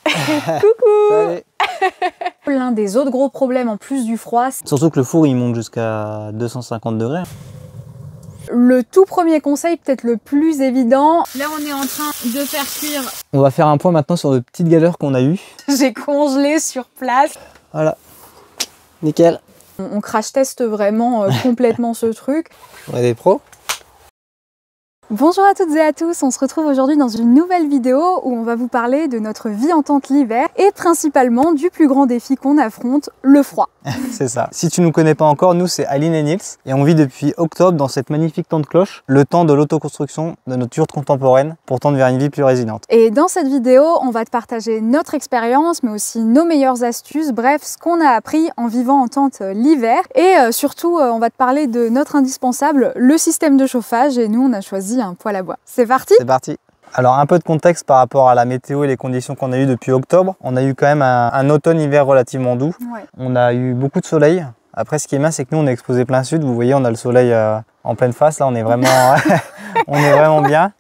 Coucou. Salut. L'un des autres gros problèmes en plus du froid, Surtout que le four il monte jusqu'à 250 degrés. le tout premier conseil, peut-être le plus évident. Là, on est en train de faire cuire. On va faire un point maintenant sur les petites galères qu'on a eues. J'ai congelé sur place. Voilà. Nickel. On crash teste vraiment complètement ce truc. On est des pros. Bonjour à toutes et à tous, on se retrouve aujourd'hui dans une nouvelle vidéo où on va vous parler de notre vie en tente l'hiver et principalement du plus grand défi qu'on affronte, le froid. C'est ça. Si tu ne nous connais pas encore, nous c'est Aline et Nils et on vit depuis octobre dans cette magnifique tente cloche, le temps de l'autoconstruction de notre yurte contemporaine pour tendre vers une vie plus résiliente. Et dans cette vidéo, on va te partager notre expérience mais aussi nos meilleures astuces, bref, ce qu'on a appris en vivant en tente l'hiver et surtout on va te parler de notre indispensable, le système de chauffage et nous on a choisi un poêle à bois. C'est parti ? C'est parti. Alors un peu de contexte par rapport à la météo et les conditions qu'on a eues depuis octobre. On a eu quand même un automne-hiver relativement doux. Ouais. On a eu beaucoup de soleil. Après ce qui est bien c'est que nous on est exposé plein sud. Vous voyez on a le soleil en pleine face. Là on est vraiment, on est vraiment bien.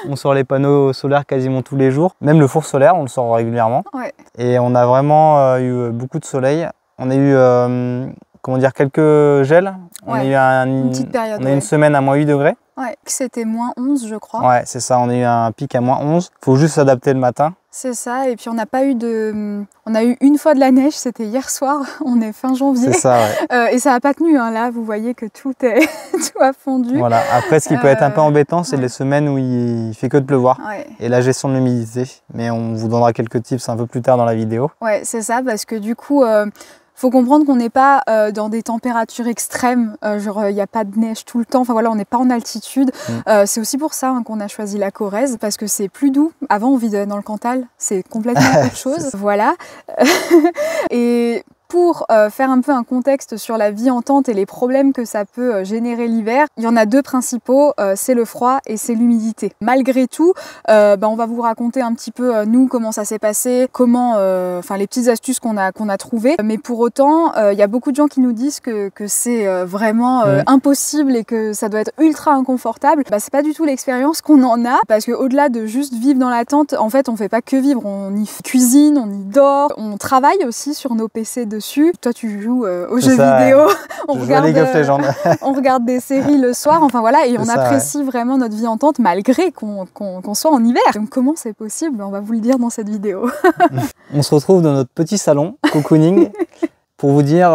On sort les panneaux solaires quasiment tous les jours. Même le four solaire on le sort régulièrement. Ouais. Et on a vraiment eu beaucoup de soleil. On a eu comment dire, quelques gels. On a eu une petite période. on a eu une semaine à moins 8 degrés. Ouais, c'était moins 11 je crois. Ouais, c'est ça, on a eu un pic à moins 11. Faut juste s'adapter le matin. C'est ça, et puis on n'a pas eu de... On a eu une fois de la neige, c'était hier soir, on est fin janvier. C'est ça, ouais. Et ça n'a pas tenu, hein. Là vous voyez que tout a fondu. Voilà, après ce qui peut être un peu embêtant, c'est les semaines où il fait que de pleuvoir. Ouais. Et la gestion de l'humidité. Mais on vous donnera quelques tips un peu plus tard dans la vidéo. Ouais, c'est ça, parce que du coup... faut comprendre qu'on n'est pas dans des températures extrêmes, genre il n'y a pas de neige tout le temps, enfin voilà, on n'est pas en altitude. C'est aussi pour ça qu'on a choisi la Corrèze, parce que c'est plus doux. Avant on vit dans le Cantal, c'est complètement autre chose. Voilà. Et pour faire un peu un contexte sur la vie en tente et les problèmes que ça peut générer l'hiver, il y en a deux principaux, c'est le froid et c'est l'humidité. Malgré tout, on va vous raconter un petit peu nous comment ça s'est passé, comment, enfin les petites astuces qu'on a trouvées. Mais pour autant, il y a beaucoup de gens qui nous disent que c'est vraiment impossible et que ça doit être ultra inconfortable. C'est pas du tout l'expérience qu'on en a, parce que au-delà de juste vivre dans la tente, en fait on fait pas que vivre, on y cuisine, on y dort, on travaille aussi sur nos PC dessus. Toi tu joues aux jeux vidéo, on regarde des séries le soir, enfin voilà, et on apprécie vraiment notre vie en tente malgré qu'on soit en hiver. Donc comment c'est possible? On va vous le dire dans cette vidéo. On se retrouve dans notre petit salon cocooning pour vous dire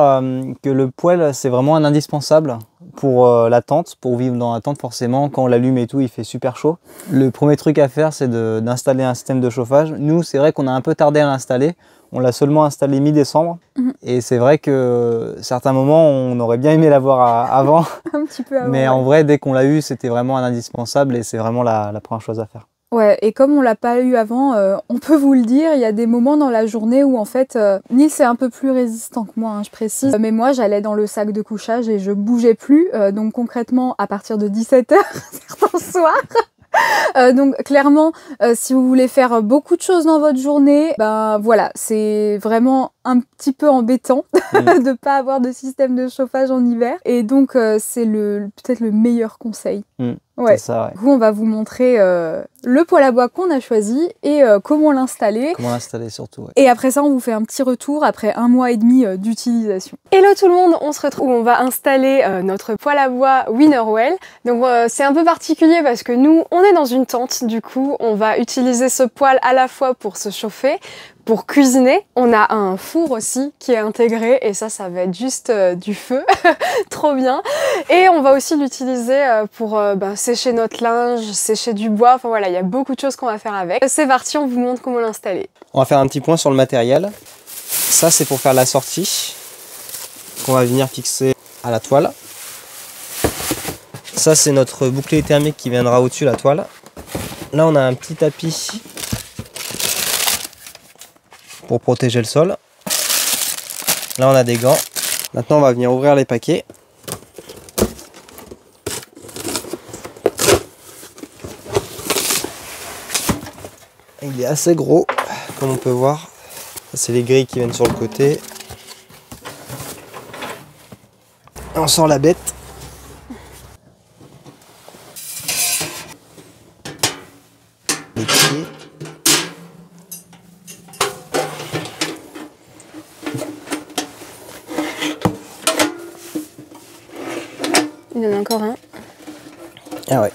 que le poêle c'est vraiment un indispensable pour la tente, pour vivre dans la tente forcément. Quand on l'allume et tout, il fait super chaud. Le premier truc à faire c'est d'installer un système de chauffage. Nous c'est vrai qu'on a un peu tardé à l'installer. On l'a seulement installé mi-décembre et c'est vrai que certains moments on aurait bien aimé l'avoir avant. Un petit peu avant. Mais en vrai dès qu'on l'a eu c'était vraiment un indispensable et c'est vraiment la première chose à faire. Ouais, et comme on l'a pas eu avant, on peut vous le dire, il y a des moments dans la journée où en fait, Nils est un peu plus résistant que moi, hein, je précise. Mais moi, j'allais dans le sac de couchage et je bougeais plus. Donc concrètement, à partir de 17h, certains soirs. Donc clairement, si vous voulez faire beaucoup de choses dans votre journée, ben voilà, c'est vraiment un petit peu embêtant de pas avoir de système de chauffage en hiver. Et donc c'est peut-être le meilleur conseil. Ouais. C'est ça, ouais. Du coup, on va vous montrer le poêle à bois qu'on a choisi et comment l'installer. Comment l'installer surtout, ouais. Et après ça, on vous fait un petit retour après 1 mois et demi d'utilisation. Hello tout le monde, on se retrouve. On va installer notre poêle à bois Winnerwell. Donc c'est un peu particulier parce que nous, on est dans une tente. Du coup, on va utiliser ce poêle à la fois pour se chauffer, pour cuisiner. On a un four aussi qui est intégré et ça va être juste du feu, trop bien. Et on va aussi l'utiliser pour sécher notre linge, sécher du bois, enfin voilà, il y a beaucoup de choses qu'on va faire avec. C'est parti, on vous montre comment l'installer. On va faire un petit point sur le matériel. Ça c'est pour faire la sortie qu'on va venir fixer à la toile. Ça c'est notre bouclier thermique qui viendra au-dessus de la toile. Là on a un petit tapis pour protéger le sol. Là on a des gants. Maintenant on va venir ouvrir les paquets. Il est assez gros comme on peut voir. C'est les grilles qui viennent sur le côté. On sort la bête. Les pieds. il y en a encore un. Ah ouais.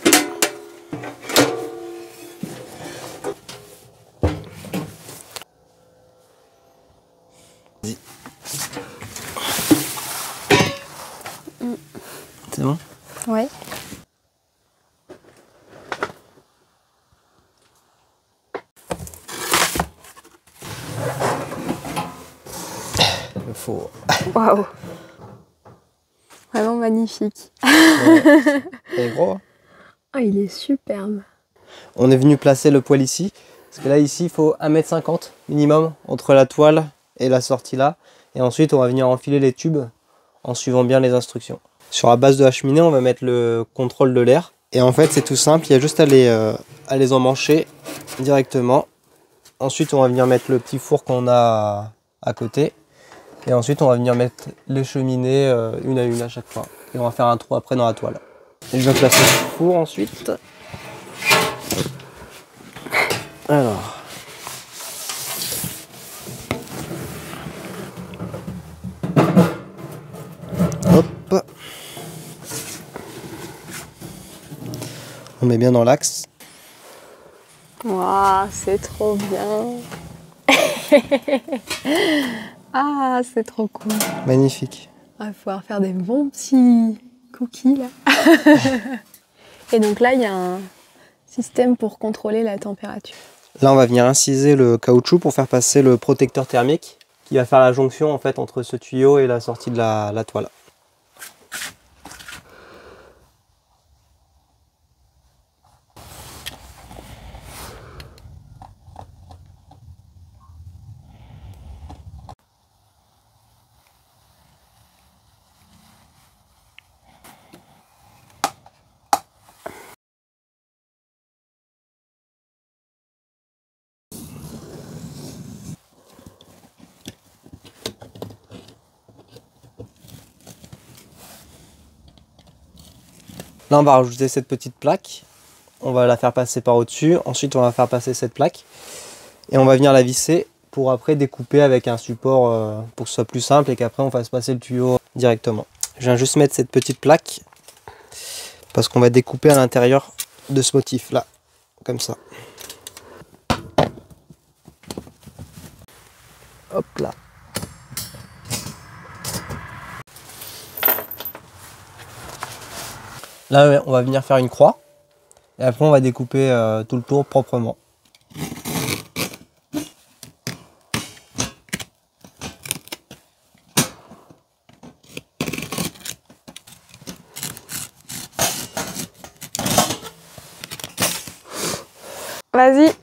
Vas-y. C'est bon? Ouais. Il faut... Waouh. Vraiment magnifique. Ouais. Il est gros, hein? Oh, il est superbe. On est venu placer le poêle ici. Parce que là, ici, il faut 1,50 m minimum entre la toile et la sortie là. Et ensuite, on va venir enfiler les tubes en suivant bien les instructions. Sur la base de la cheminée, on va mettre le contrôle de l'air. Et en fait, c'est tout simple. Il y a juste à les emmancher directement. Ensuite, on va venir mettre le petit four qu'on a à côté. Et ensuite, on va venir mettre les cheminées une à une à chaque fois. Et on va faire un trou après dans la toile. Et je vais placer le four ensuite. Alors. Hop. On met bien dans l'axe. Waouh, c'est trop bien. Ah, c'est trop cool. Magnifique. On va pouvoir faire des bons petits cookies là. Et donc là, il y a un système pour contrôler la température. Là, on va venir inciser le caoutchouc pour faire passer le protecteur thermique qui va faire la jonction en fait entre ce tuyau et la sortie de la toile. Là, on va rajouter cette petite plaque. On va la faire passer par au-dessus. Ensuite, on va faire passer cette plaque. Et on va venir la visser pour après découper avec un support pour que ce soit plus simple et qu'après, on fasse passer le tuyau directement. Je viens juste mettre cette petite plaque parce qu'on va découper à l'intérieur de ce motif-là. Comme ça. Hop là. Là, on va venir faire une croix. Et après, on va découper tout le tour proprement. Vas-y.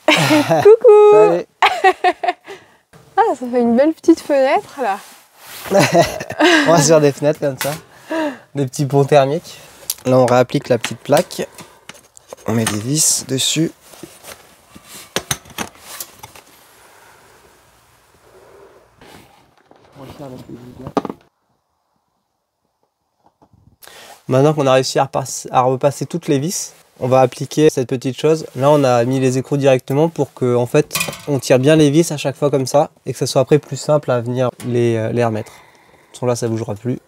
Coucou. Salut. Ah, ça fait une belle petite fenêtre là. On va se faire des fenêtres comme ça. Des petits ponts thermiques. Là, on réapplique la petite plaque. On met des vis dessus. Maintenant qu'on a réussi à repasser toutes les vis, on va appliquer cette petite chose. Là, on a mis les écrous directement pour que, en fait, on tire bien les vis à chaque fois comme ça et que ce soit après plus simple à venir les remettre. De toute façon, là, ça ne bougera plus.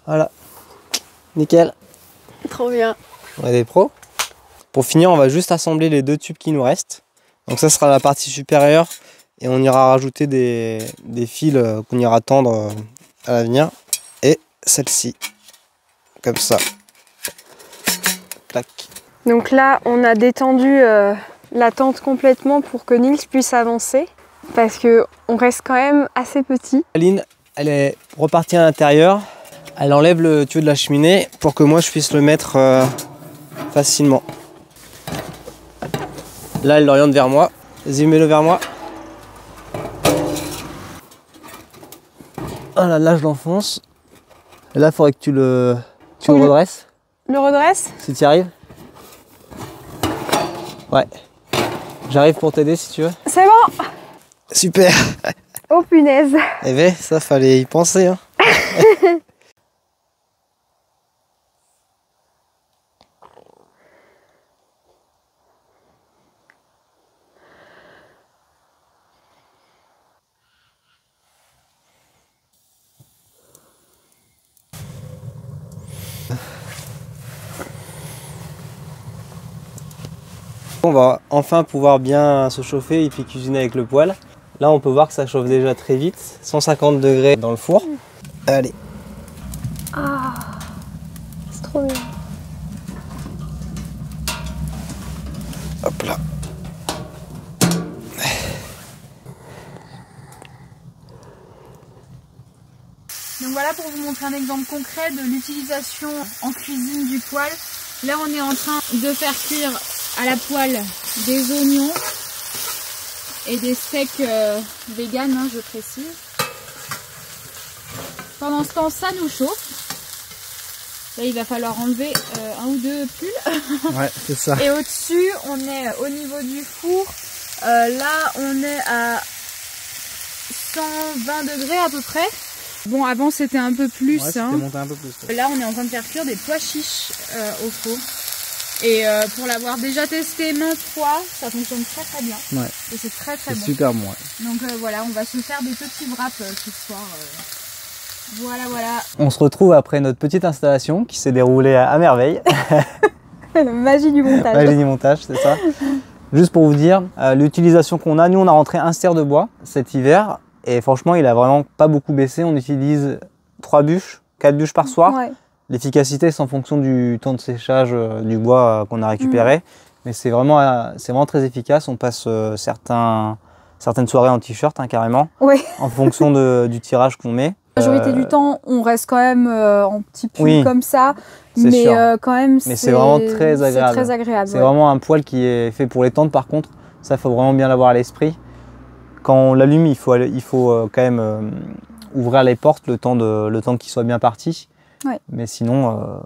Voilà, nickel. Trop bien. On est des pros. Pour finir, on va juste assembler les deux tubes qui nous restent. Donc ça sera la partie supérieure et on ira rajouter des fils qu'on ira tendre à l'avenir. Et celle-ci, comme ça. Clac. Donc là, on a détendu la tente complètement pour que Nils puisse avancer parce que on reste quand même assez petit. Aline, elle est repartie à l'intérieur. Elle enlève le tuyau de la cheminée pour que moi je puisse le mettre facilement. Là, elle l'oriente vers moi. Vas-y, mets-le vers moi. Voilà, là, je l'enfonce. Et là, il faudrait que tu le redresses. Le redresse? Si tu y arrives. Ouais. J'arrive pour t'aider si tu veux. C'est bon. Super. Oh punaise. Eh ben, ça, fallait y penser. Hein. On va enfin pouvoir bien se chauffer et puis cuisiner avec le poêle. Là, on peut voir que ça chauffe déjà très vite. 150 degrés dans le four. Allez. Ah, c'est trop bien. Hop là. Donc voilà pour vous montrer un exemple concret de l'utilisation en cuisine du poêle. Là on est en train de faire cuire à la poêle des oignons et des steaks vegan, hein, je précise. Pendant ce temps ça nous chauffe. Là il va falloir enlever un ou deux pulls. Ouais, c'est ça. Et au-dessus on est au niveau du four. Là on est à 120 degrés à peu près. Bon, avant c'était un peu plus. Ouais, hein. monté un peu plus. Ouais. Là, on est en train de faire cuire des pois chiches au four. Et pour l'avoir déjà testé maintes fois, ça fonctionne très très bien. Ouais. Et c'est très très bon. C'est super bon. Ouais. Donc voilà, on va se faire des petits wraps ce soir. Voilà, voilà. On se retrouve après notre petite installation qui s'est déroulée à merveille. La magie du montage. Magie du montage, c'est ça. Juste pour vous dire, l'utilisation qu'on a, nous on a rentré un ster de bois cet hiver. Et franchement, il a vraiment pas beaucoup baissé. On utilise 3 bûches, 4 bûches par soir. Ouais. L'efficacité, c'est en fonction du temps de séchage du bois qu'on a récupéré. Mais c'est vraiment très efficace. On passe certaines soirées en t-shirt, hein, carrément, en fonction du tirage qu'on met. La majorité du temps, on reste quand même en petit pull comme ça. Mais quand même, c'est vraiment très agréable. C'est vraiment un poêle qui est fait pour les tentes, par contre. Ça, faut vraiment bien l'avoir à l'esprit. Quand on l'allume, il faut quand même ouvrir les portes le temps qu'il soit bien parti. Ouais. Mais sinon,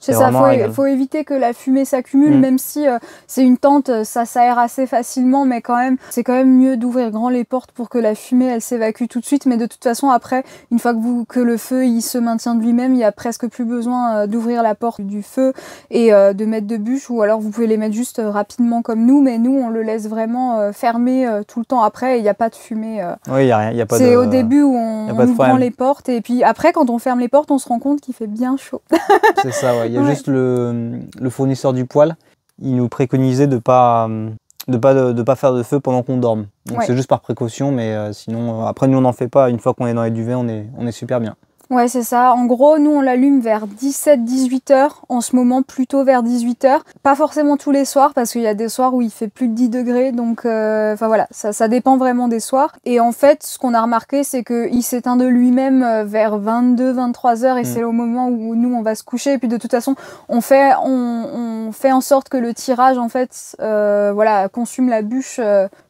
c'est ça, il faut éviter que la fumée s'accumule, même si c'est une tente, ça s'aère assez facilement, mais quand même, c'est quand même mieux d'ouvrir grand les portes pour que la fumée, elle s'évacue tout de suite. Mais de toute façon, après, une fois que le feu, il se maintient de lui-même, il n'y a presque plus besoin d'ouvrir la porte du feu et de mettre de bûches, ou alors vous pouvez les mettre juste rapidement comme nous, mais nous, on le laisse vraiment fermer tout le temps après, et il n'y a pas de fumée. Oui, il n'y a rien, il n'y a pas de... C'est au début où on ouvre les portes, et puis après, quand on ferme les portes, on se rend compte qu'il fait bien chaud. C'est ça, ouais. Il y a juste le fournisseur du poêle, il nous préconisait de pas faire de feu pendant qu'on dorme. Donc c'est juste par précaution, mais sinon, après nous on n'en fait pas. Une fois qu'on est dans les duvets, on est super bien. Ouais, c'est ça. En gros, nous, on l'allume vers 17-18 h. En ce moment, plutôt vers 18 h. Pas forcément tous les soirs, parce qu'il y a des soirs où il fait plus de 10 degrés. Donc, enfin voilà, ça dépend vraiment des soirs. Et en fait, ce qu'on a remarqué, c'est qu'il s'éteint de lui-même vers 22-23 h. Et c'est au moment où nous, on va se coucher. Et puis, de toute façon, on fait en sorte que le tirage, en fait, voilà, consume la bûche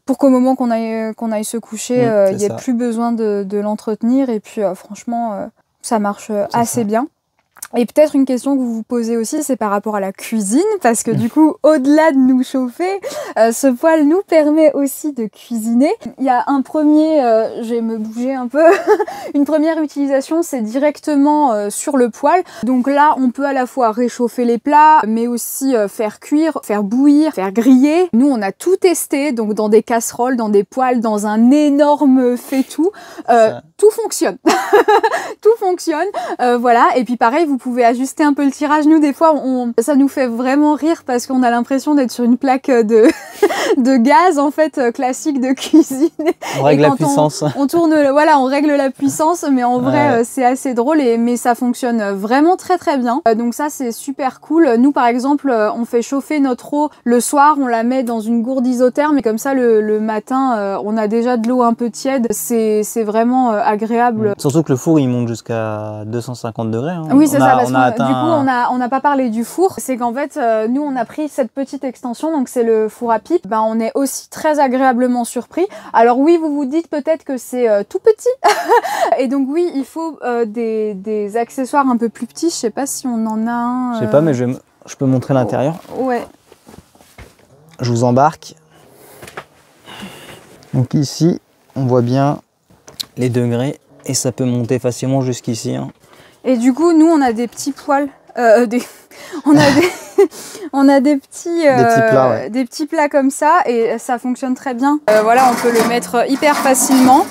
pour qu'au moment qu'on aille se coucher, il n'y ait plus besoin de l'entretenir. Et puis, franchement... ça marche assez bien. Et peut-être une question que vous vous posez aussi, c'est par rapport à la cuisine, parce que du coup, au-delà de nous chauffer, ce poêle nous permet aussi de cuisiner. Il y a un premier, je vais me bouger un peu, une première utilisation, c'est directement sur le poêle. Donc là, on peut à la fois réchauffer les plats, mais aussi faire cuire, faire bouillir, faire griller. Nous, on a tout testé, donc dans des casseroles, dans des poêles, dans un énorme faitout. Tout fonctionne. Tout fonctionne. Voilà. Et puis pareil, vous pouvez ajuster un peu le tirage. Nous, des fois, ça nous fait vraiment rire parce qu'on a l'impression d'être sur une plaque de gaz, en fait, classique de cuisine. On règle la puissance. On tourne, voilà, on règle la puissance, mais en vrai, c'est assez drôle mais ça fonctionne vraiment très très bien. Donc ça, c'est super cool. Nous, par exemple, on fait chauffer notre eau le soir, on la met dans une gourde isotherme et comme ça, le matin, on a déjà de l'eau un peu tiède. C'est vraiment agréable. Surtout que le four, il monte jusqu'à 250 degrés. Hein. Oui, c'est ça, parce que du coup, on n'a pas parlé du four. C'est qu'en fait, nous, on a pris cette petite extension, donc c'est le four à pipe. Ben, on est aussi très agréablement surpris. Alors oui, vous vous dites peut-être que c'est tout petit. Et donc oui, il faut des accessoires un peu plus petits. Je sais pas si on en a un. Je sais pas, mais je peux montrer l'intérieur. Ouais. Je vous embarque. Donc ici, on voit bien les degrés et ça peut monter facilement jusqu'ici. Hein. Et du coup, nous, on a des petits poêles. On a des petits plats comme ça et ça fonctionne très bien. Voilà, on peut le mettre hyper facilement.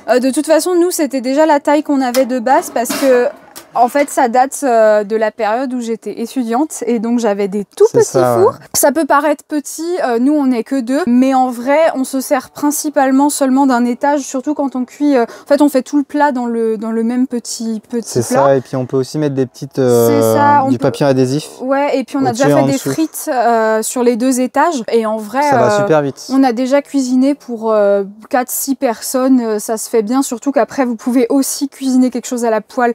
De toute façon, nous, c'était déjà la taille qu'on avait de base parce que En fait, ça date de la période où j'étais étudiante et donc j'avais des tout petits fours. Ouais. Ça peut paraître petit, nous on n'est que 2, mais en vrai, on se sert principalement seulement d'un étage, surtout quand on cuit. En fait, on fait tout le plat dans le même petit plat. C'est ça, et puis on peut aussi mettre des petites du papier adhésif. Ouais, et puis on a déjà fait des frites sur les 2 étages et en vrai, ça va super vite. On a déjà cuisiné pour 4-6 personnes, ça se fait bien, surtout qu'après vous pouvez aussi cuisiner quelque chose à la poêle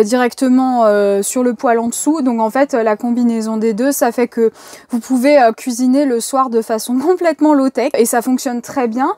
directement sur le poêle en dessous. Donc en fait, la combinaison des 2, ça fait que vous pouvez cuisiner le soir de façon complètement low-tech et ça fonctionne très bien.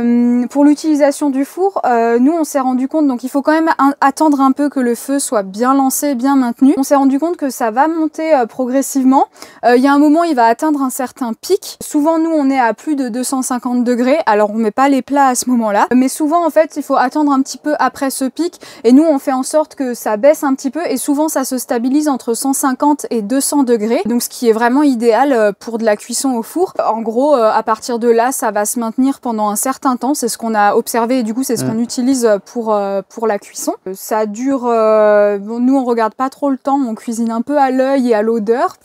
Pour l'utilisation du four, nous on s'est rendu compte, donc il faut quand même attendre un peu que le feu soit bien lancé, bien maintenu. On s'est rendu compte que ça va monter progressivement. Il y a un moment, il va atteindre un certain pic. Souvent, nous, on est à plus de 250 degrés. Alors, on met pas les plats à ce moment-là. Mais souvent, en fait, il faut attendre un petit peu après ce pic. Et nous, on fait en sorte que ça baisse un petit peu. Et souvent, ça se stabilise entre 150 et 200 degrés. Donc, ce qui est vraiment idéal pour de la cuisson au four. En gros, à partir de là, ça va se maintenir pendant un certain temps. C'est ce qu'on a observé. Et du coup, c'est ce qu'on utilise pour la cuisson. Ça dure... bon, nous, on regarde pas trop le temps. On cuisine un peu à l'œil et à l'odeur.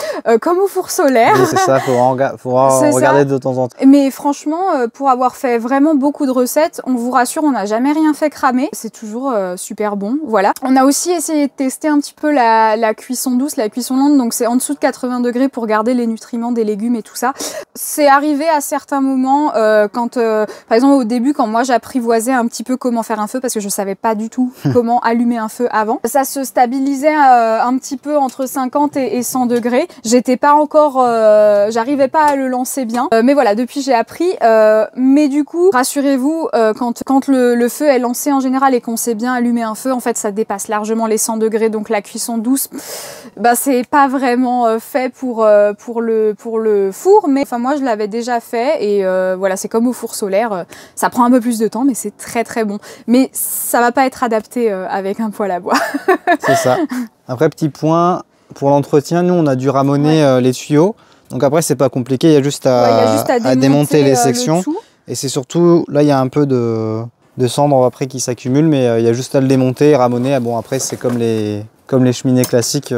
Comme au four solaire. Oui, c'est ça, faut regarder de temps en temps. Mais franchement, pour avoir fait vraiment beaucoup de recettes, on vous rassure, on n'a jamais rien fait cramer. C'est toujours super bon, voilà. On a aussi essayé de tester un petit peu la cuisson douce, la cuisson lente, donc c'est en dessous de 80 degrés pour garder les nutriments des légumes et tout ça. C'est arrivé à certains moments, quand, par exemple au début, quand moi j'apprivoisais un petit peu comment faire un feu, parce que je savais pas du tout comment allumer un feu avant. Ça se stabilisait un petit peu entre 50 et 100 degrés. J'étais pas encore, j'arrivais pas à le lancer bien, mais voilà, depuis j'ai appris. Mais du coup, rassurez-vous, quand le feu est lancé en général et qu'on sait bien allumer un feu, en fait, ça dépasse largement les 100 degrés. Donc la cuisson douce, bah c'est pas vraiment fait pour le four, mais enfin moi je l'avais déjà fait et voilà, c'est comme au four solaire, ça prend un peu plus de temps, mais c'est très très bon. Mais ça va pas être adapté avec un poêle à bois. C'est ça. Après, petit point. Pour l'entretien, nous, on a dû ramoner les tuyaux. Donc après, c'est pas compliqué, il y a juste à démonter les sections. Et c'est surtout, là, il y a un peu de cendres après qui s'accumulent, mais il y a juste à le démonter et ramoner. Bon, après, c'est comme les cheminées classiques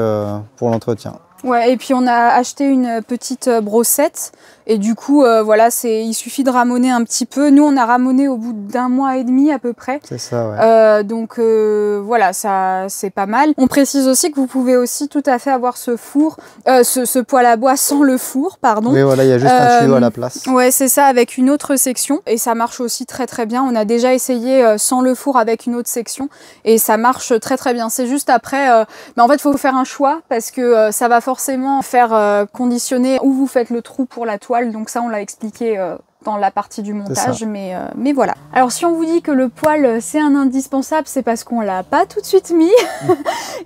pour l'entretien. Ouais, et puis on a acheté une petite brossette et du coup, voilà, il suffit de ramoner un petit peu. Nous, on a ramoné au bout d'1 mois et demi à peu près. C'est ça, ouais. Donc voilà, ça c'est pas mal. On précise aussi que vous pouvez aussi tout à fait avoir ce four, ce poêle à bois sans le four, pardon. Oui, voilà, il y a juste un tuyau à la place. Ouais, c'est ça, avec une autre section et ça marche aussi très très bien. On a déjà essayé sans le four avec une autre section et ça marche très très bien. C'est juste après, mais en fait, il faut faire un choix parce que ça va forcément faire conditionner où vous faites le trou pour la toile. Donc ça, on l'a expliqué dans la partie du montage, mais voilà. Alors si on vous dit que le poêle c'est un indispensable, c'est parce qu'on l'a pas tout de suite mis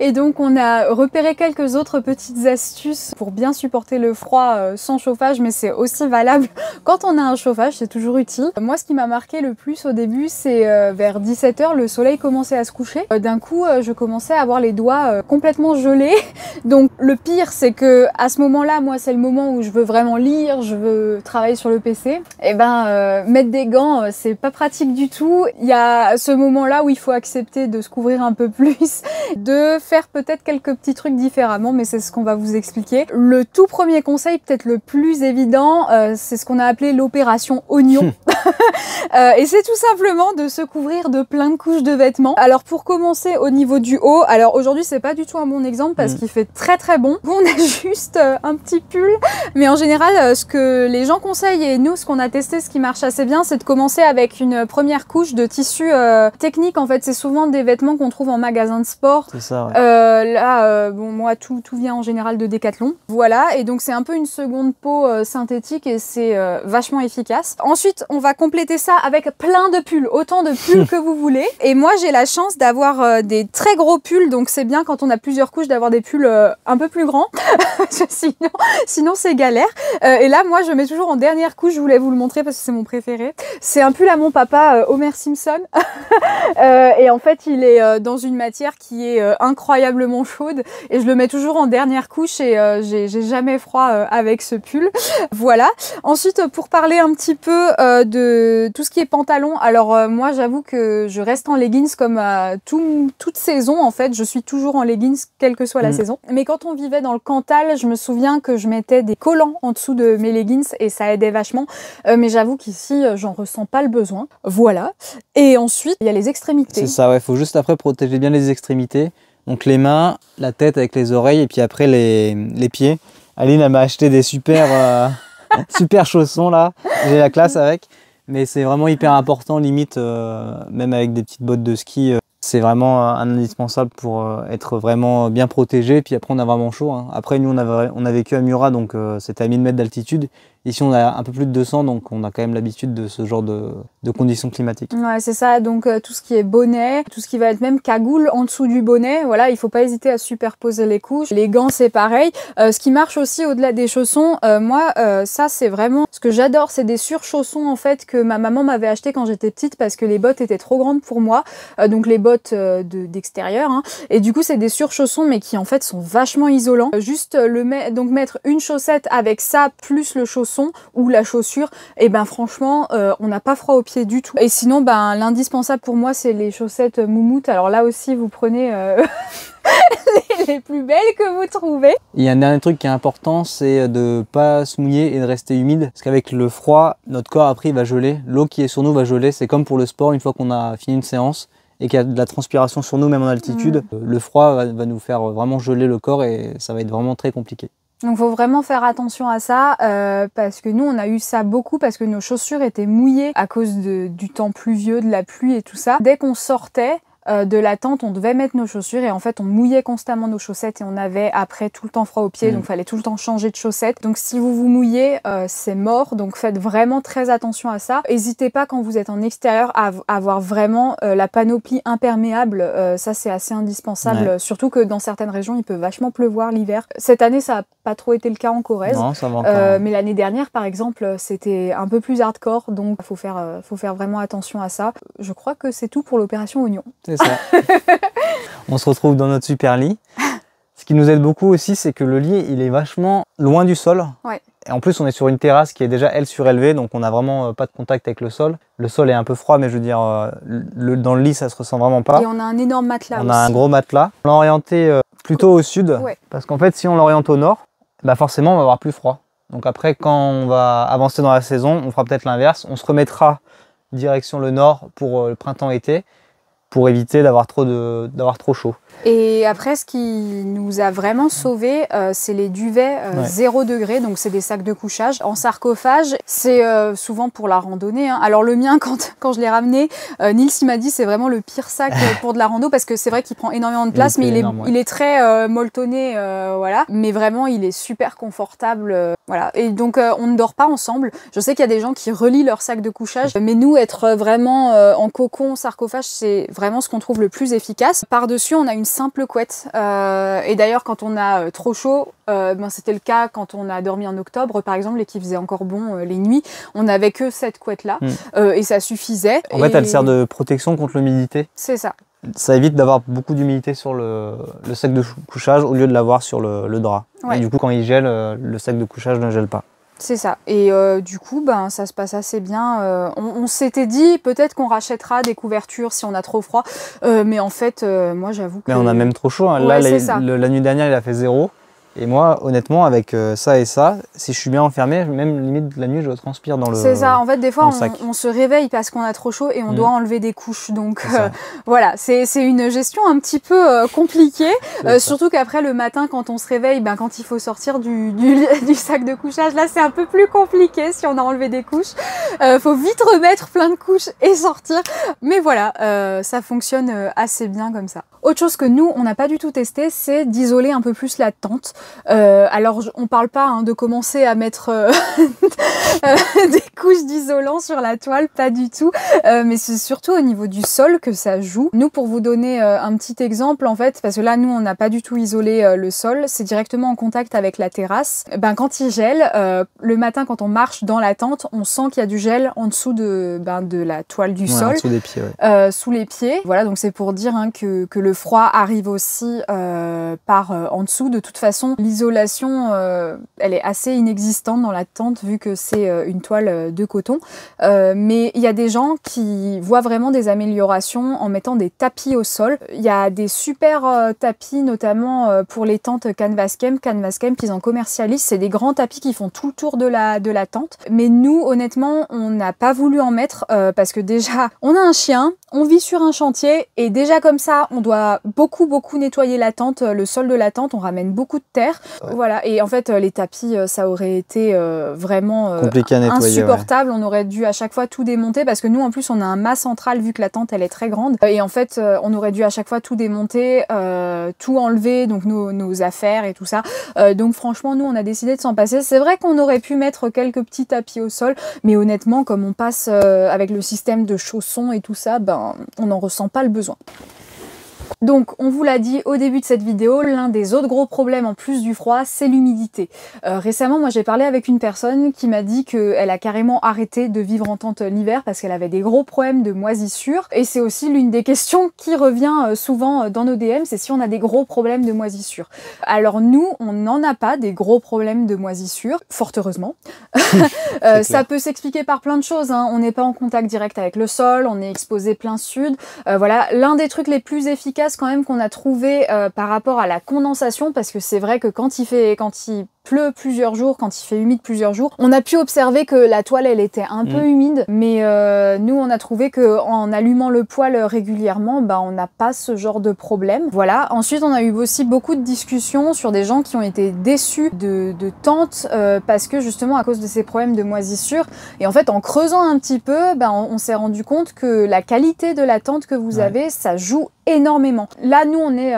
et donc on a repéré quelques autres petites astuces pour bien supporter le froid sans chauffage, mais c'est aussi valable quand on a un chauffage, c'est toujours utile. Moi, ce qui m'a marqué le plus au début, c'est vers 17 h, le soleil commençait à se coucher. D'un coup, je commençais à avoir les doigts complètement gelés. Donc le pire, c'est que à ce moment-là, moi, c'est le moment où je veux vraiment lire, je veux travailler sur le PC. Et ben, mettre des gants, c'est pas pratique du tout. Il y a ce moment-là où il faut accepter de se couvrir un peu plus, de faire peut-être quelques petits trucs différemment, mais c'est ce qu'on va vous expliquer. Le tout premier conseil, peut-être le plus évident, c'est ce qu'on a appelé l'opération oignon. Et c'est tout simplement de se couvrir de plein de couches de vêtements. Alors pour commencer au niveau du haut, alors aujourd'hui c'est pas du tout un bon exemple parce qu'il fait très très bon. On a juste un petit pull, mais en général ce que les gens conseillent et nous ce qu'on a testé, ce qui marche assez bien, c'est de commencer avec une première couche de tissu technique. En fait, c'est souvent des vêtements qu'on trouve en magasin de sport. C'est ça, ouais. Là, bon, moi tout vient en général de Decathlon. Voilà, et donc c'est un peu une seconde peau synthétique et c'est vachement efficace. Ensuite, on va compléter ça avec plein de pulls, autant de pulls que vous voulez. Et moi, j'ai la chance d'avoir des très gros pulls, donc c'est bien quand on a plusieurs couches d'avoir des pulls un peu plus grands. Sinon c'est galère. Et là, moi, je mets toujours en dernière couche. Je voulais vous le montrer parce que c'est mon préféré. C'est un pull à mon papa, Homer Simpson. Et en fait, il est dans une matière qui est incroyablement chaude. Et je le mets toujours en dernière couche et j'ai jamais froid avec ce pull. Voilà. Ensuite, pour parler un petit peu de tout ce qui est pantalon, alors moi j'avoue que je reste en leggings comme toute saison en fait. Je suis toujours en leggings quelle que soit la saison. Mais quand on vivait dans le Cantal, je me souviens que je mettais des collants en dessous de mes leggings et ça aidait vachement. Mais j'avoue qu'ici, j'en ressens pas le besoin. Voilà. Et ensuite, il y a les extrémités. C'est ça, ouais. Faut juste après protéger bien les extrémités. Donc les mains, la tête avec les oreilles et puis après les pieds. Aline, elle m'a acheté des super, super chaussons là. J'ai la classe avec. Mais c'est vraiment hyper important, limite, même avec des petites bottes de ski. C'est vraiment un indispensable pour être vraiment bien protégé. Et puis après, on a vraiment chaud. Hein. Après, nous, on a vécu à Murat, donc c'était à 1000 mètres d'altitude. Ici, on a un peu plus de 200, donc on a quand même l'habitude de ce genre de conditions climatiques. Ouais, c'est ça. Donc tout ce qui est bonnet, tout ce qui va être même cagoule en dessous du bonnet, voilà, il faut pas hésiter à superposer les couches. Les gants, c'est pareil. Ce qui marche aussi au-delà des chaussons, moi, ça, c'est vraiment ce que j'adore. C'est des surchaussons, en fait, que ma maman m'avait acheté quand j'étais petite parce que les bottes étaient trop grandes pour moi. Donc les bottes d'extérieur. Hein. Et du coup, c'est des surchaussons, mais qui, en fait, sont vachement isolants. Juste donc mettre une chaussette avec ça, plus le chausson ou la chaussure, et ben franchement on n'a pas froid aux pieds du tout. Et sinon ben l'indispensable pour moi c'est les chaussettes moumoute. Alors là aussi vous prenez les plus belles que vous trouvez. Il y a un dernier truc qui est important, c'est de pas se mouiller et de rester humide, parce qu'avec le froid, notre corps après il va geler, l'eau qui est sur nous va geler. C'est comme pour le sport, une fois qu'on a fini une séance et qu'il y a de la transpiration sur nous même en altitude, le froid va nous faire vraiment geler le corps et ça va être vraiment très compliqué. Donc faut vraiment faire attention à ça parce que nous on a eu ça beaucoup parce que nos chaussures étaient mouillées à cause du temps pluvieux, de la pluie et tout ça. Dès qu'on sortait de la tente, on devait mettre nos chaussures et en fait on mouillait constamment nos chaussettes et on avait après tout le temps froid aux pieds, donc il fallait tout le temps changer de chaussettes. Donc si vous vous mouillez, c'est mort, donc faites vraiment très attention à ça. N'hésitez pas quand vous êtes en extérieur à avoir vraiment la panoplie imperméable, ça c'est assez indispensable, surtout que dans certaines régions il peut vachement pleuvoir l'hiver. Cette année ça n'a pas trop été le cas en Corrèze, non, ça va encore, mais l'année dernière par exemple c'était un peu plus hardcore, donc faut faire vraiment attention à ça. Je crois que c'est tout pour l'opération Oignon. C'est ça. On se retrouve dans notre super lit. Ce qui nous aide beaucoup aussi, c'est que le lit, il est vachement loin du sol. Ouais. Et en plus, on est sur une terrasse qui est déjà, elle, surélevée, donc on n'a vraiment pas de contact avec le sol. Le sol est un peu froid, mais je veux dire, dans le lit, ça se ressent vraiment pas. Et on a un énorme matelas on aussi. a un gros matelas. On l'a orienté plutôt au sud, parce qu'en fait, si on l'oriente au nord, bah forcément, on va avoir plus froid. Donc après, quand on va avancer dans la saison, on fera peut-être l'inverse. On se remettra direction le nord pour le printemps-été, pour éviter d'avoir trop chaud. Et après, ce qui nous a vraiment sauvés, c'est les duvets 0 degré, donc c'est des sacs de couchage en sarcophage. C'est souvent pour la randonnée. Hein. Alors le mien, quand je l'ai ramené, Nils il m'a dit c'est vraiment le pire sac pour de la rando parce que c'est vrai qu'il prend énormément de place, mais il est très molletonné, voilà. Mais vraiment, il est super confortable, voilà. Et donc on ne dort pas ensemble. Je sais qu'il y a des gens qui relient leur sac de couchage, mais nous, être vraiment en cocon, sarcophage, c'est vraiment ce qu'on trouve le plus efficace. Par-dessus, on a une simple couette. Et d'ailleurs, quand on a trop chaud, c'était le cas quand on a dormi en octobre, par exemple, et qu'il faisait encore bon les nuits, on n'avait que cette couette-là, et ça suffisait. En fait, elle sert de protection contre l'humidité. C'est ça. Ça évite d'avoir beaucoup d'humidité sur le sac de couchage au lieu de l'avoir sur le drap. Ouais. Et du coup, quand il gèle, le sac de couchage ne gèle pas. C'est ça. Et du coup, ça se passe assez bien. On s'était dit peut-être qu'on rachètera des couvertures si on a trop froid. Mais en fait, moi, j'avoue que... Mais on a même trop chaud. Hein. Ouais, là, la nuit dernière, il a fait 0. Et moi, honnêtement, avec ça et ça, si je suis bien enfermé, même limite la nuit, je transpire dans le sac. C'est ça. En fait, des fois, on se réveille parce qu'on a trop chaud et on doit enlever des couches. Donc, voilà, c'est une gestion un petit peu compliquée. Surtout qu'après, le matin, quand on se réveille, quand il faut sortir du sac de couchage, là, c'est un peu plus compliqué si on a enlevé des couches. Faut vite remettre plein de couches et sortir. Mais voilà, ça fonctionne assez bien comme ça. Autre chose que nous, on n'a pas du tout testé, c'est d'isoler un peu plus la tente. Alors, on parle pas de commencer à mettre des couches d'isolant sur la toile, pas du tout. Mais c'est surtout au niveau du sol que ça joue. Nous, pour vous donner un petit exemple, en fait, parce que là, nous, on n'a pas du tout isolé le sol, c'est directement en contact avec la terrasse. Quand il gèle, le matin, quand on marche dans la tente, on sent qu'il y a du gel en dessous de la toile du sol. Sous les pieds, sous les pieds. Voilà, donc c'est pour dire que le froid arrive aussi par en dessous. De toute façon, façon, l'isolation, elle est assez inexistante dans la tente vu que c'est une toile de coton. Mais il y a des gens qui voient vraiment des améliorations en mettant des tapis au sol. Il y a des super tapis, notamment pour les tentes Canvas Camp. Canvas Camp, ils en commercialisent. C'est des grands tapis qui font tout le tour de la tente. Mais nous, honnêtement, on n'a pas voulu en mettre parce que déjà, on a un chien, on vit sur un chantier et déjà comme ça, on doit beaucoup nettoyer la tente, le sol de la tente, on ramène beaucoup de terre. Ouais. Voilà, et en fait, les tapis, ça aurait été vraiment compliqué à nettoyer, insupportable. Ouais. On aurait dû à chaque fois tout démonter parce que nous, en plus, on a un mât central vu que la tente, elle est très grande. Et en fait, on aurait dû à chaque fois tout démonter, tout enlever, donc nos affaires et tout ça. Donc franchement, nous, on a décidé de s'en passer. C'est vrai qu'on aurait pu mettre quelques petits tapis au sol, mais honnêtement, comme on passe avec le système de chaussons et tout ça, ben, on n'en ressent pas le besoin. Donc, on vous l'a dit au début de cette vidéo, l'un des autres gros problèmes en plus du froid, c'est l'humidité. Récemment, moi j'ai parlé avec une personne qui m'a dit qu'elle a carrément arrêté de vivre en tente l'hiver parce qu'elle avait des gros problèmes de moisissure. Et c'est aussi l'une des questions qui revient souvent dans nos DM, c'est si on a des gros problèmes de moisissure. Alors nous, on n'en a pas des gros problèmes de moisissure, fort heureusement. Ça peut s'expliquer par plein de choses, hein. On n'est pas en contact direct avec le sol, on est exposé plein sud. Voilà, l'un des trucs les plus efficaces quand même qu'on a trouvé par rapport à la condensation, parce que c'est vrai que quand il pleut plusieurs jours, quand il fait humide plusieurs jours, on a pu observer que la toile elle était un peu humide, mais nous on a trouvé que en allumant le poêle régulièrement, bah, on n'a pas ce genre de problème. Voilà. Ensuite on a eu aussi beaucoup de discussions sur des gens qui ont été déçus de tentes parce que justement à cause de ces problèmes de moisissure, et en fait en creusant un petit peu, bah, on s'est rendu compte que la qualité de la tente que vous avez, ça joue énormément. Là nous on est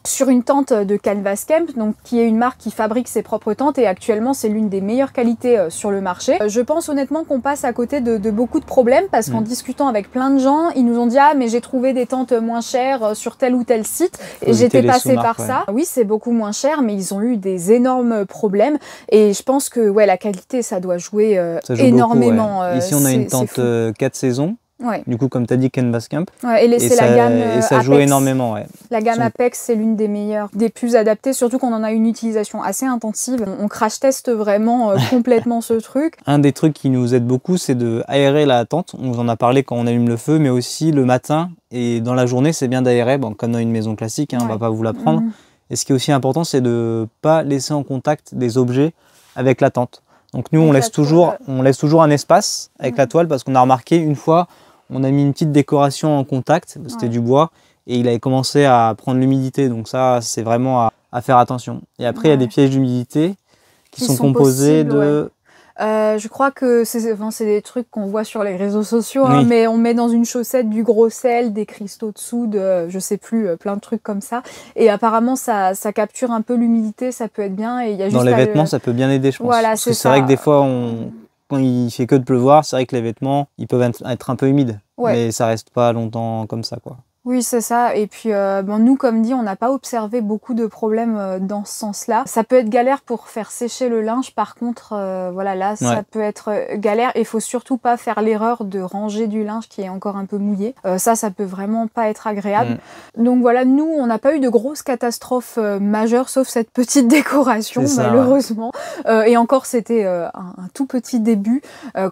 sur une tente de Canvas Camp, donc qui est une marque qui fabrique ses propres tentes et actuellement c'est l'une des meilleures qualités sur le marché. Je pense honnêtement qu'on passe à côté de beaucoup de problèmes parce qu'en discutant avec plein de gens, ils nous ont dit « Ah mais j'ai trouvé des tentes moins chères sur tel ou tel site et j'étais passée par ça. » Oui, c'est beaucoup moins cher, mais ils ont eu des énormes problèmes et je pense que ouais, la qualité ça doit jouer énormément. Beaucoup, ouais. Ici on a une tente 4 saisons. Ouais. Du coup, comme tu as dit, Canvas Camp. Ouais, et c'est la gamme et ça joue énormément. Ouais. La gamme Apex, c'est l'une des meilleures, des plus adaptées, surtout qu'on en a une utilisation assez intensive. On crash teste vraiment complètement ce truc. Un des trucs qui nous aide beaucoup, c'est d'aérer la tente. On vous en a parlé quand on allume le feu, mais aussi le matin et dans la journée, c'est bien d'aérer, bon, comme dans une maison classique, hein, on ne va pas vous l'apprendre. Et ce qui est aussi important, c'est de ne pas laisser en contact des objets avec la tente. Donc nous, on laisse toujours un espace avec la toile parce qu'on a remarqué une fois, on a mis une petite décoration en contact, c'était du bois, et il avait commencé à prendre l'humidité. Donc ça, c'est vraiment à faire attention. Et après, il y a des pièges d'humidité qui sont composés de... je crois que c'est des trucs qu'on voit sur les réseaux sociaux, hein, mais on met dans une chaussette du gros sel, des cristaux dessous, je sais plus, plein de trucs comme ça. Et apparemment, ça capture un peu l'humidité, ça peut être bien. Et il y a juste dans les vêtements, ça peut bien aider, je pense. Voilà, parce que c'est vrai que des fois, quand il fait que de pleuvoir, c'est vrai que les vêtements, ils peuvent être un peu humides, mais ça reste pas longtemps comme ça, quoi. Oui, c'est ça. Et puis, nous, comme dit, on n'a pas observé beaucoup de problèmes dans ce sens-là. Ça peut être galère pour faire sécher le linge. Par contre, voilà, là, ça peut être galère. Et il faut surtout pas faire l'erreur de ranger du linge qui est encore un peu mouillé. Ça peut vraiment pas être agréable. Donc voilà, nous, on n'a pas eu de grosses catastrophes majeures, sauf cette petite décoration, malheureusement. Et encore, c'était un tout petit début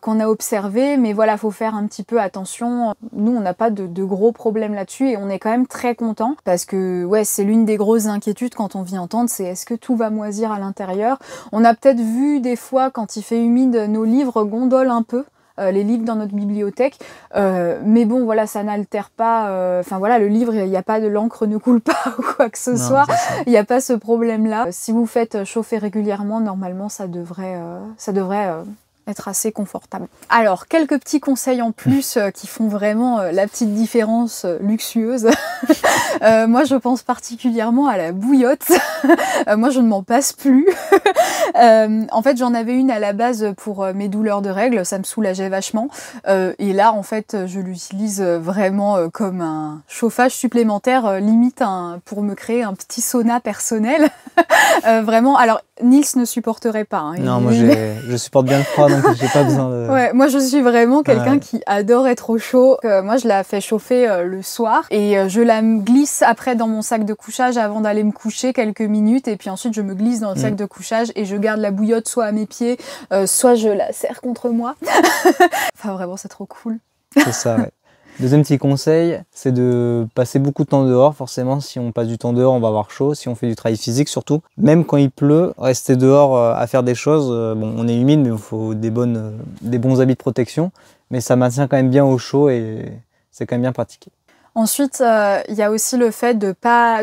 qu'on a observé. Mais voilà, faut faire un petit peu attention. Nous, on n'a pas de gros problèmes là-dessus. Et on est quand même très content parce que ouais, c'est l'une des grosses inquiétudes quand on vit en tente, c'est est-ce que tout va moisir à l'intérieur. On a peut-être vu des fois quand il fait humide, nos livres gondolent un peu. Les livres dans notre bibliothèque, mais bon voilà, ça n'altère pas, enfin voilà, le livre, il n'y a pas de l'encre ne coule pas ou quoi que ce soit, il n'y a pas ce problème là. Si vous faites chauffer régulièrement, normalement ça devrait être assez confortable. Alors, quelques petits conseils en plus qui font vraiment la petite différence luxueuse. Moi, je pense particulièrement à la bouillotte. Moi, je ne m'en passe plus. En fait, j'en avais une à la base pour mes douleurs de règles, ça me soulageait vachement. Et là, en fait, je l'utilise vraiment comme un chauffage supplémentaire, limite pour me créer un petit sauna personnel. Vraiment, alors, Nils ne supporterait pas. Hein. Non, moi, je supporte bien le froid. donc j'ai pas besoin de... Ouais, moi je suis vraiment quelqu'un qui adore être au chaud. Moi je la fais chauffer le soir et je la glisse après dans mon sac de couchage avant d'aller me coucher quelques minutes et puis ensuite je me glisse dans le sac de couchage et je garde la bouillotte soit à mes pieds, soit je la serre contre moi. Enfin vraiment c'est trop cool. C'est ça, ouais. Deuxième petit conseil, c'est de passer beaucoup de temps dehors. Forcément, si on passe du temps dehors, on va avoir chaud. Si on fait du travail physique, surtout. Même quand il pleut, rester dehors à faire des choses. Bon, on est humide, mais il faut des bons habits de protection. Mais ça maintient quand même bien au chaud et c'est quand même bien pratiqué. Ensuite, il y a aussi le fait de pas,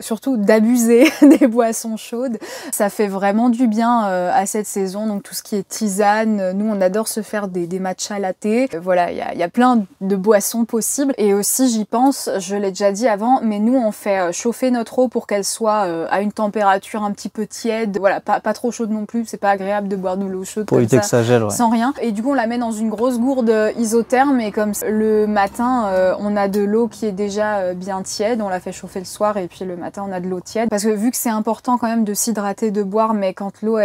surtout d'abuser des boissons chaudes. Ça fait vraiment du bien à cette saison. Donc tout ce qui est tisane, nous on adore se faire des matcha latte. Voilà, il y a plein de boissons possibles. Et aussi, j'y pense, je l'ai déjà dit avant, mais nous on fait chauffer notre eau pour qu'elle soit à une température un petit peu tiède. Voilà, pas trop chaude non plus. C'est pas agréable de boire de l'eau chaude pour éviter que ça gèle, ouais. Sans rien. Et du coup, on la met dans une grosse gourde isotherme et comme le matin, on a de l'eau qui est déjà bien tiède, on la fait chauffer le soir et puis le matin on a de l'eau tiède. Parce que vu que c'est important quand même de s'hydrater, de boire, mais quand l'eau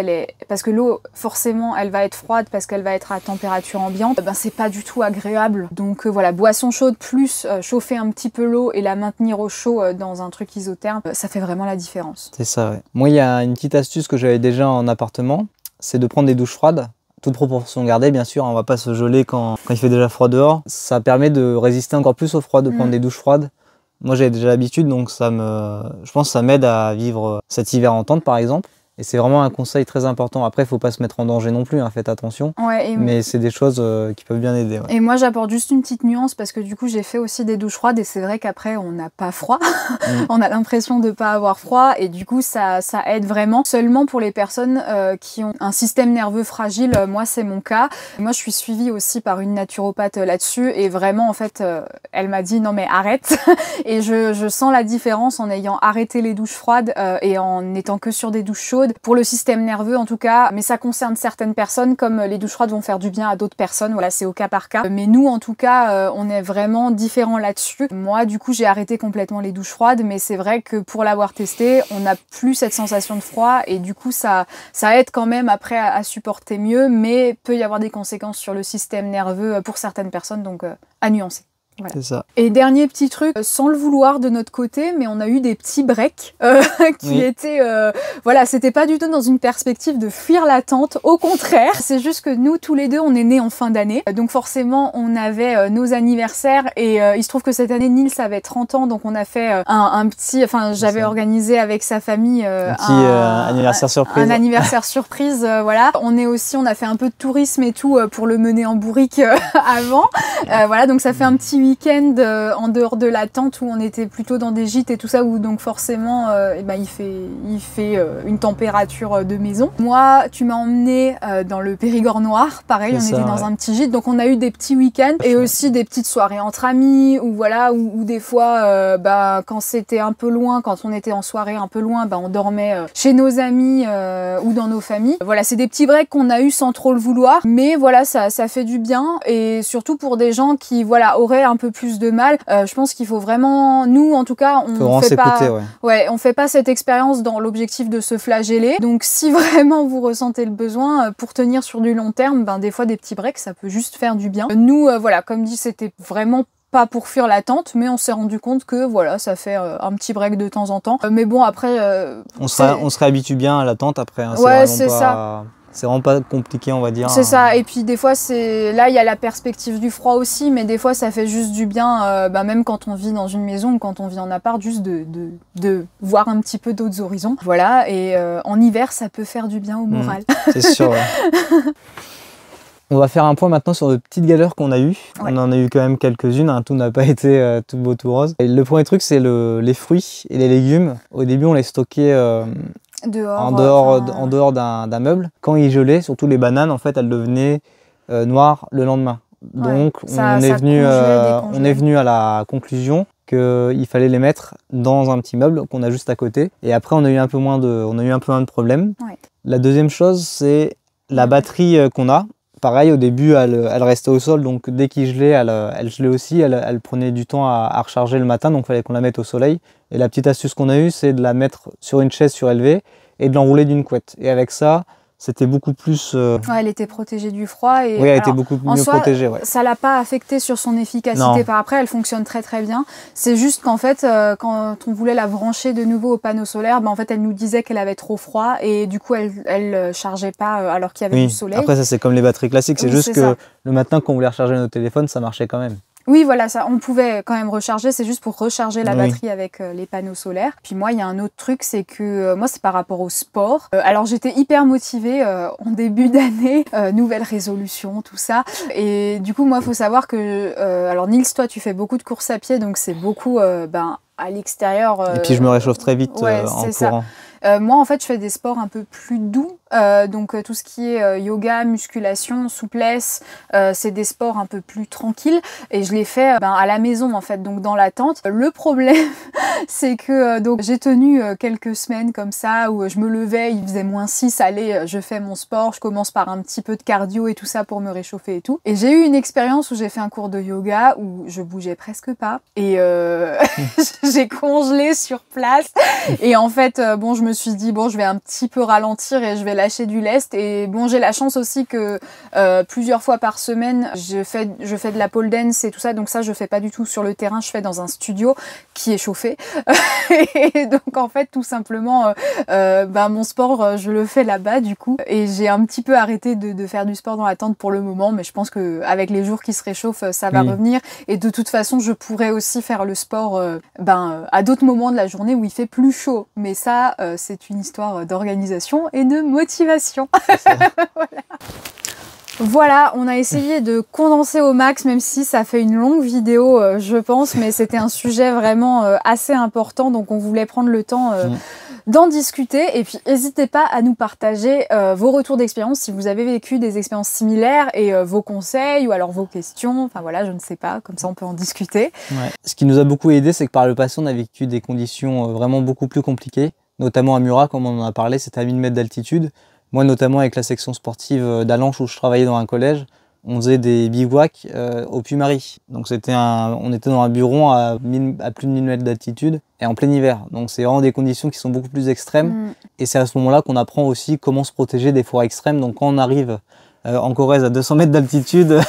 parce que l'eau forcément elle va être froide parce qu'elle va être à température ambiante, ben c'est pas du tout agréable. Donc voilà, boisson chaude plus chauffer un petit peu l'eau et la maintenir au chaud dans un truc isotherme, ça fait vraiment la différence. C'est ça, ouais. Moi il y a une petite astuce que j'avais déjà en appartement, c'est de prendre des douches froides. Toute proportion gardée, bien sûr, on va pas se geler quand il fait déjà froid dehors. Ça permet de résister encore plus au froid, de prendre des douches froides. Moi, j'avais déjà l'habitude, donc je pense que ça m'aide à vivre cet hiver en tente, par exemple. Et c'est vraiment un conseil très important. Après, il ne faut pas se mettre en danger non plus, hein, faites attention. Ouais, mais c'est des choses qui peuvent bien aider. Ouais. Et moi, j'apporte juste une petite nuance parce que du coup, j'ai fait aussi des douches froides et c'est vrai qu'après, on n'a pas froid. On a l'impression de ne pas avoir froid et du coup, ça aide vraiment. Seulement pour les personnes qui ont un système nerveux fragile, moi, c'est mon cas. Moi, je suis suivie aussi par une naturopathe là-dessus et vraiment, en fait, elle m'a dit non mais arrête. Et je sens la différence en ayant arrêté les douches froides et en n'étant que sur des douches chaudes. Pour le système nerveux en tout cas, mais ça concerne certaines personnes comme les douches froides vont faire du bien à d'autres personnes, voilà c'est au cas par cas. Mais nous en tout cas, on est vraiment différents là-dessus. Moi du coup j'ai arrêté complètement les douches froides, mais c'est vrai que pour l'avoir testé, on n'a plus cette sensation de froid et du coup ça aide quand même après à supporter mieux, mais peut y avoir des conséquences sur le système nerveux pour certaines personnes, donc à nuancer. Voilà. C'est ça. Et dernier petit truc, sans le vouloir de notre côté, mais on a eu des petits breaks qui étaient... voilà, c'était pas du tout dans une perspective de fuir la tente, au contraire. C'est juste que nous, tous les deux, on est nés en fin d'année. Donc forcément, on avait nos anniversaires et il se trouve que cette année, Nils avait 30 ans, donc on a fait un petit... Enfin, j'avais organisé avec sa famille un anniversaire surprise. Un anniversaire surprise, voilà. On a fait un peu de tourisme et tout pour le mener en bourrique avant. Voilà, donc ça fait un petit week-end en dehors de la tente où on était plutôt dans des gîtes et tout ça où donc forcément il fait une température de maison. Moi tu m'as emmené dans le Périgord noir, pareil on était dans un petit gîte, donc on a eu des petits week-ends et aussi des petites soirées entre amis ou voilà ou des fois quand c'était un peu loin, quand on était en soirée un peu loin, on dormait chez nos amis ou dans nos familles. Voilà, c'est des petits breaks qu'on a eu sans trop le vouloir, mais voilà ça fait du bien et surtout pour des gens qui voilà auraient un peu plus de mal. Je pense qu'il faut vraiment, nous en tout cas, on fait pas cette expérience dans l'objectif de se flageller. Donc si vraiment vous ressentez le besoin pour tenir sur du long terme, des fois des petits breaks, ça peut juste faire du bien. Nous, voilà, comme dit, c'était vraiment pas pour fuir la tente, mais on s'est rendu compte que voilà, ça fait un petit break de temps en temps. Mais bon, après... on se réhabitue bien à la tente après. Hein, ouais, c'est ça. C'est vraiment pas compliqué, on va dire. C'est ça, et puis des fois, là, il y a la perspective du froid aussi, mais des fois, ça fait juste du bien, même quand on vit dans une maison ou quand on vit en appart, juste de voir un petit peu d'autres horizons. Voilà, et en hiver, ça peut faire du bien au moral. C'est sûr, ouais. On va faire un point maintenant sur de petites galères qu'on a eues. Ouais. On en a eu quand même quelques-unes, hein. Tout n'a pas été tout beau, tout rose. Et le premier truc, c'est les fruits et les légumes. Au début, on les stockait... en dehors d'un meuble. Quand il gelait, surtout les bananes, en fait, elles devenaient noires le lendemain. Donc, on est venu à la conclusion qu'il fallait les mettre dans un petit meuble qu'on a juste à côté. Et après, on a eu un peu moins de problèmes. Ouais. La deuxième chose, c'est la batterie qu'on a. Pareil, au début, elle restait au sol, donc dès qu'il gelait, elle gelait aussi. Elle prenait du temps à recharger le matin, donc il fallait qu'on la mette au soleil. Et la petite astuce qu'on a eue, c'est de la mettre sur une chaise surélevée et de l'enrouler d'une couette. Et avec ça, c'était beaucoup plus... Ouais, elle était protégée du froid. Et oui, elle était beaucoup mieux protégée. Ouais. Ça l'a pas affecté sur son efficacité par après, elle fonctionne très très bien. C'est juste qu'en fait, quand on voulait la brancher de nouveau au panneau solaire, en fait, elle nous disait qu'elle avait trop froid et du coup, elle chargeait pas alors qu'il y avait du soleil. Après, ça c'est comme les batteries classiques, c'est juste que le matin, quand on voulait recharger nos téléphones, ça marchait quand même. Oui, voilà, ça, on pouvait quand même recharger, c'est juste pour recharger la batterie avec les panneaux solaires. Puis moi, il y a un autre truc, c'est que moi, c'est par rapport au sport. Alors, j'étais hyper motivée en début d'année, nouvelle résolution, tout ça. Et du coup, moi, il faut savoir que... alors, Nils, toi, tu fais beaucoup de courses à pied, donc c'est beaucoup à l'extérieur. Et puis, je me réchauffe très vite en courant. Moi, en fait, je fais des sports un peu plus doux. Donc, tout ce qui est yoga, musculation, souplesse, c'est des sports un peu plus tranquilles. Et je les fais à la maison, en fait, donc dans la tente. Le problème, c'est que donc j'ai tenu quelques semaines comme ça, où je me levais, il faisait -6, allez, je fais mon sport, je commence par un petit peu de cardio et tout ça pour me réchauffer et tout. Et j'ai eu une expérience où j'ai fait un cours de yoga, où je bougeais presque pas. Et j'ai congelé sur place. Et en fait, je me suis dit, je vais un petit peu ralentir et je vais lâcher du lest. Et j'ai la chance aussi que plusieurs fois par semaine, je fais de la pole dance et tout ça. Donc ça, je fais pas du tout sur le terrain, je fais dans un studio qui est chauffé. Et donc en fait, tout simplement, mon sport, je le fais là-bas du coup. Et j'ai un petit peu arrêté de faire du sport dans la tente pour le moment. Mais je pense qu'avec les jours qui se réchauffent, ça va revenir. Et de toute façon, je pourrais aussi faire le sport à d'autres moments de la journée où il fait plus chaud. Mais ça, c'est une histoire d'organisation et de motivation. Voilà, on a essayé de condenser au max, même si ça fait une longue vidéo, je pense, mais c'était un sujet vraiment assez important, donc on voulait prendre le temps d'en discuter. Et puis, n'hésitez pas à nous partager vos retours d'expérience, si vous avez vécu des expériences similaires, et vos conseils, ou alors vos questions, enfin voilà, je ne sais pas, comme ça on peut en discuter. Ouais. Ce qui nous a beaucoup aidé, c'est que par le passé, on a vécu des conditions vraiment beaucoup plus compliquées, notamment à Murat, comme on en a parlé, c'était à 1000 mètres d'altitude. Moi, notamment avec la section sportive d'Allanche où je travaillais dans un collège, on faisait des bivouacs au Puy-Marie. Donc on était dans un bureau à plus de 1000 mètres d'altitude et en plein hiver. Donc c'est vraiment des conditions qui sont beaucoup plus extrêmes. Et c'est à ce moment-là qu'on apprend aussi comment se protéger des forêts extrêmes. Donc quand on arrive en Corrèze à 200 mètres d'altitude,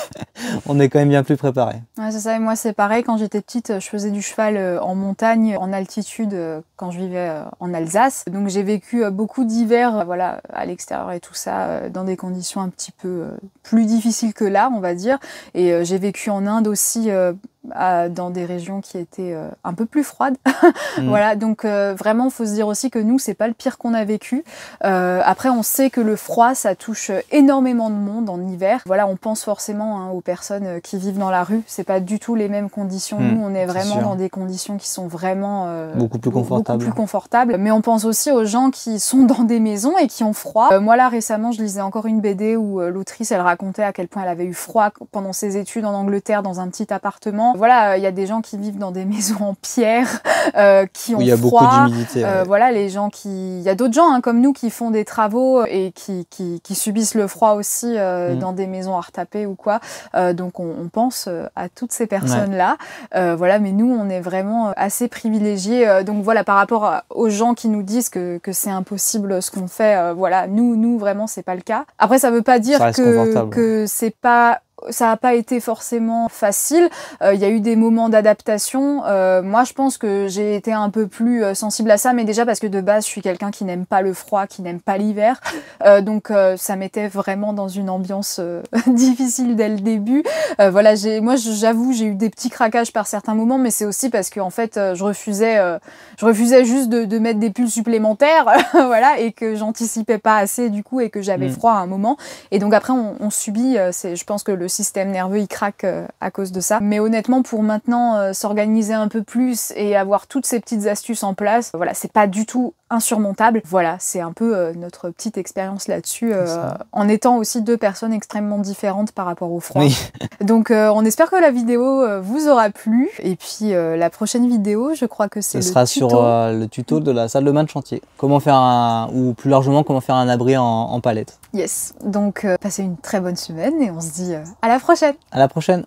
on est quand même bien plus préparé. Ouais, c'est ça, et moi c'est pareil, quand j'étais petite, je faisais du cheval en montagne, en altitude, quand je vivais en Alsace. Donc j'ai vécu beaucoup d'hivers à l'extérieur et tout ça, dans des conditions un petit peu plus difficiles que là, on va dire. Et j'ai vécu en Inde aussi, dans des régions qui étaient un peu plus froides. Voilà, donc vraiment, il faut se dire aussi que nous, c'est pas le pire qu'on a vécu. Après, on sait que le froid, ça touche énormément de monde en hiver. Voilà, on pense forcément aux personnes qui vivent dans la rue. C'est pas du tout les mêmes conditions. Nous, on est vraiment dans des conditions qui sont vraiment beaucoup plus confortables. Mais on pense aussi aux gens qui sont dans des maisons et qui ont froid. Moi, là, récemment, je lisais encore une BD où l'autrice, elle racontait à quel point elle avait eu froid pendant ses études en Angleterre dans un petit appartement. Voilà, il y a des gens qui vivent dans des maisons en pierre, qui ont froid. Il y a beaucoup d'humidité. Voilà, les gens il y a d'autres gens comme nous qui font des travaux et qui subissent le froid aussi dans des maisons à retaper ou quoi. Donc on pense à toutes ces personnes-là. Voilà, mais nous, on est vraiment assez privilégiés. Donc voilà, par rapport aux gens qui nous disent que c'est impossible ce qu'on fait, voilà, nous vraiment, c'est pas le cas. Après, ça veut pas dire que c'est pas... Ça n'a pas été forcément facile. Il y a eu des moments d'adaptation. Moi, je pense que j'ai été un peu plus sensible à ça, mais déjà parce que de base, je suis quelqu'un qui n'aime pas le froid, qui n'aime pas l'hiver. Donc, ça m'était vraiment dans une ambiance difficile dès le début. Voilà, moi, j'avoue, j'ai eu des petits craquages par certains moments, mais c'est aussi parce que en fait, je refusais juste de mettre des pulls supplémentaires, voilà, et que j'anticipais pas assez du coup, et que j'avais froid à un moment. Et donc après, on subit. Je pense que le système nerveux il craque à cause de ça. Mais honnêtement, pour maintenant s'organiser un peu plus et avoir toutes ces petites astuces en place, voilà, c'est pas du tout insurmontable. Voilà, c'est un peu notre petite expérience là-dessus, en étant aussi deux personnes extrêmement différentes par rapport au froid. Oui. Donc on espère que la vidéo vous aura plu. Et puis la prochaine vidéo, je crois que c'est le tuto. Ce sera sur le tuto de la salle de bain de chantier. Comment faire ou plus largement, comment faire un abri en palette. Yes, donc passez une très bonne semaine et on se dit à la prochaine. À la prochaine.